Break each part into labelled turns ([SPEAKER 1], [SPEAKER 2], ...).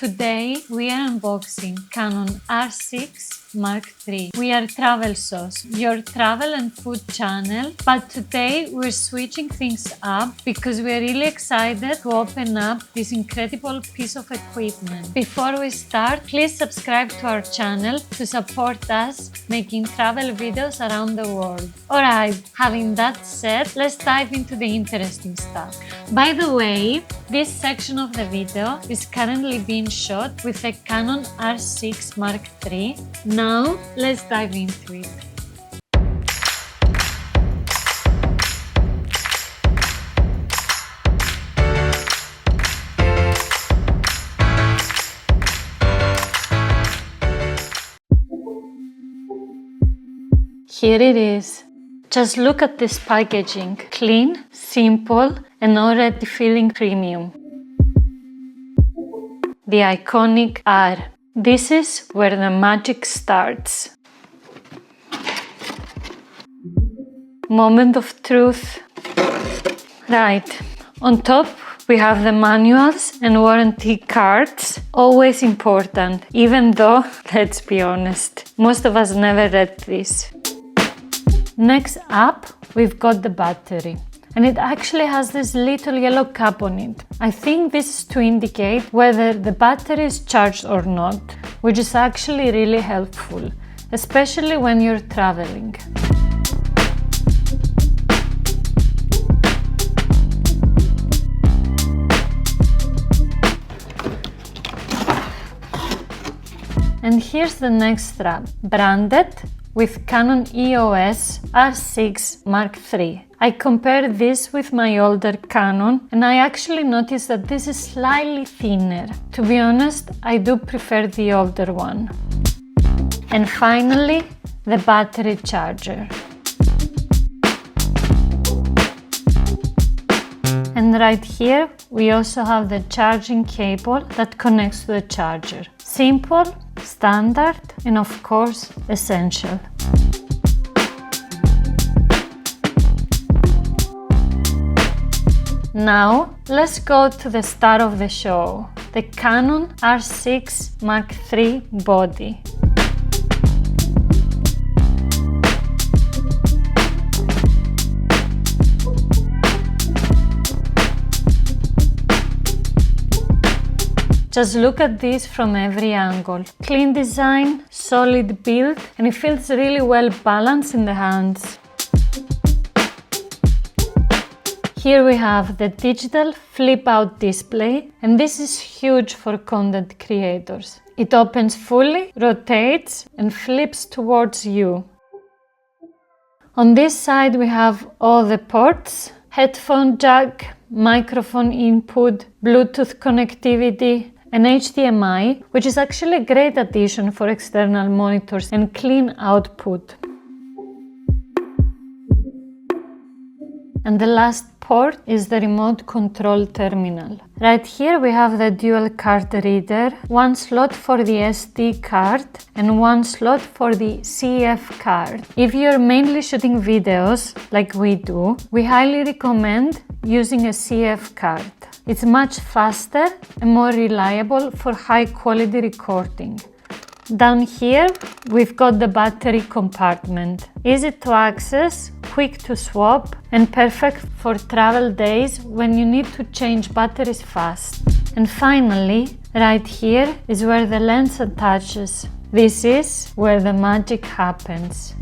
[SPEAKER 1] Today we are unboxing Canon R6 Mark III. We are Travel Sauce, your travel and food channel, but today we're switching things up because we're really excited to open up this incredible piece of equipment. Before we start, please subscribe to our channel to support us making travel videos around the world. Alright, having that said, let's dive into the interesting stuff. By the way, this section of the video is currently being shot with a Canon R6 Mark III. Now, let's dive into it. Here it is. Just look at this packaging. Clean, simple, and already feeling premium. The iconic R. This is where the magic starts. Moment of truth. Right, on top we have the manuals and warranty cards. Always important, even though, let's be honest, most of us never read this. Next up, we've got the battery. And it actually has this little yellow cap on it. I think this is to indicate whether the battery is charged or not, which is actually really helpful, especially when you're traveling. And here's the next strap, branded with Canon EOS R6 Mark III. I compared this with my older Canon and I actually noticed that this is slightly thinner. To be honest, I do prefer the older one. And finally, the battery charger. And right here, we also have the charging cable that connects to the charger. Simple, standard, and of course, essential. Now, let's go to the star of the show, the Canon R6 Mark III body. Just look at this from every angle. Clean design, solid build, and it feels really well balanced in the hands. Here we have the digital flip-out display, and this is huge for content creators. It opens fully, rotates, and flips towards you. On this side we have all the ports, headphone jack, microphone input, Bluetooth connectivity, and HDMI, which is actually a great addition for external monitors and clean output. And the last port is the remote control terminal. Right here we have the dual card reader, one slot for the SD card and one slot for the CF card. If you're mainly shooting videos, like we do, we highly recommend using a CF card. It's much faster and more reliable for high quality recording. Down here, we've got the battery compartment. Easy to access, quick to swap, and perfect for travel days when you need to change batteries fast. And finally, right here is where the lens attaches. This is where the magic happens.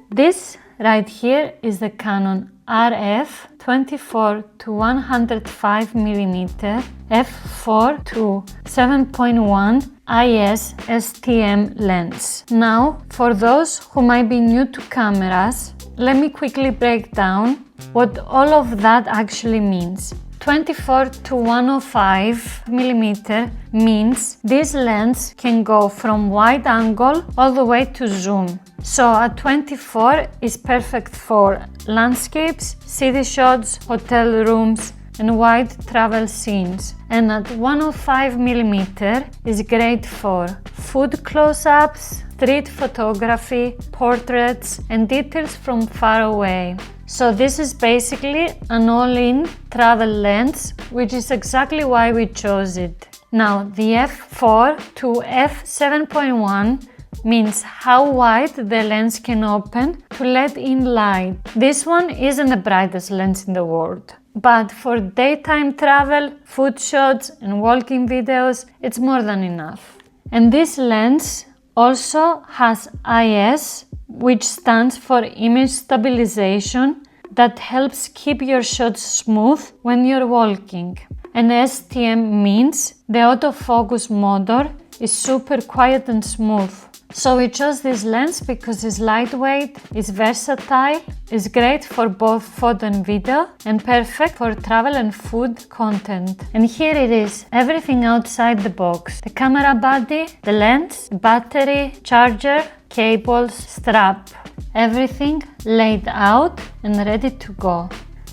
[SPEAKER 1] This right here is the Canon RF 24-105mm f4 to 7.1 IS STM lens. Now, for those who might be new to cameras, let me quickly break down what all of that actually means. 24-105mm means this lens can go from wide angle all the way to zoom. So a 24 is perfect for landscapes, city shots, hotel rooms, and wide travel scenes, and at 105mm is great for food close-ups, street photography, portraits, and details from far away. So this is basically an all-in travel lens, which is exactly why we chose it. Now, the f4 to f7.1 means how wide the lens can open to let in light. This one isn't the brightest lens in the world, but for daytime travel, food shots and walking videos, it's more than enough. And this lens also has IS, which stands for image stabilization, that helps keep your shots smooth when you're walking. And STM means the autofocus motor is super quiet and smooth. So we chose this lens because it's lightweight, it's versatile, it's great for both photo and video, and perfect for travel and food content. And here it is, everything outside the box. The camera body, the lens, battery, charger, cables, strap. Everything laid out and ready to go.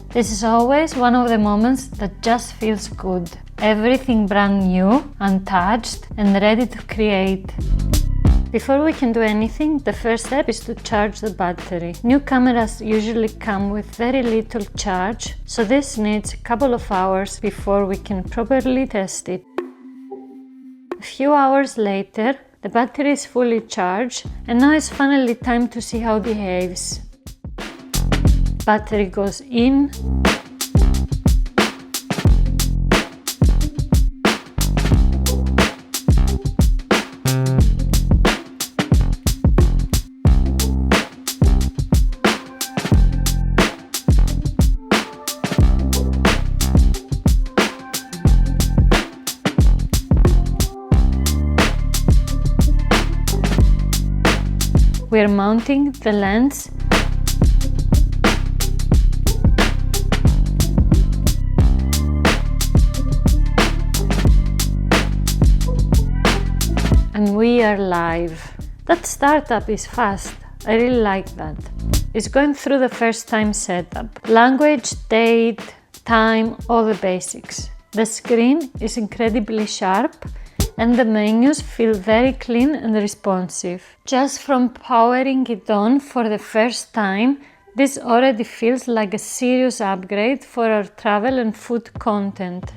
[SPEAKER 1] This is always one of the moments that just feels good. Everything brand new, untouched, and ready to create. Before we can do anything, the first step is to charge the battery. New cameras usually come with very little charge, so this needs a couple of hours before we can properly test it. A few hours later, the battery is fully charged, and now it's finally time to see how it behaves. Battery goes in. We are mounting the lens. And we are live. That startup is fast. I really like that. It's going through the first time setup. Language, date, time, all the basics. The screen is incredibly sharp, and the menus feel very clean and responsive. Just from powering it on for the first time, this already feels like a serious upgrade for our travel and food content.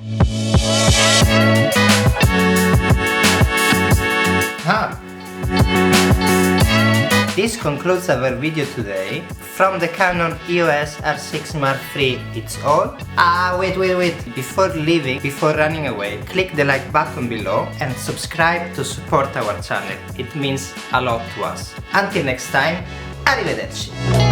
[SPEAKER 2] This concludes our video today. From the Canon EOS R6 Mark III, it's all. Wait. Before leaving, before running away, click the like button below and subscribe to support our channel. It means a lot to us. Until next time, arrivederci.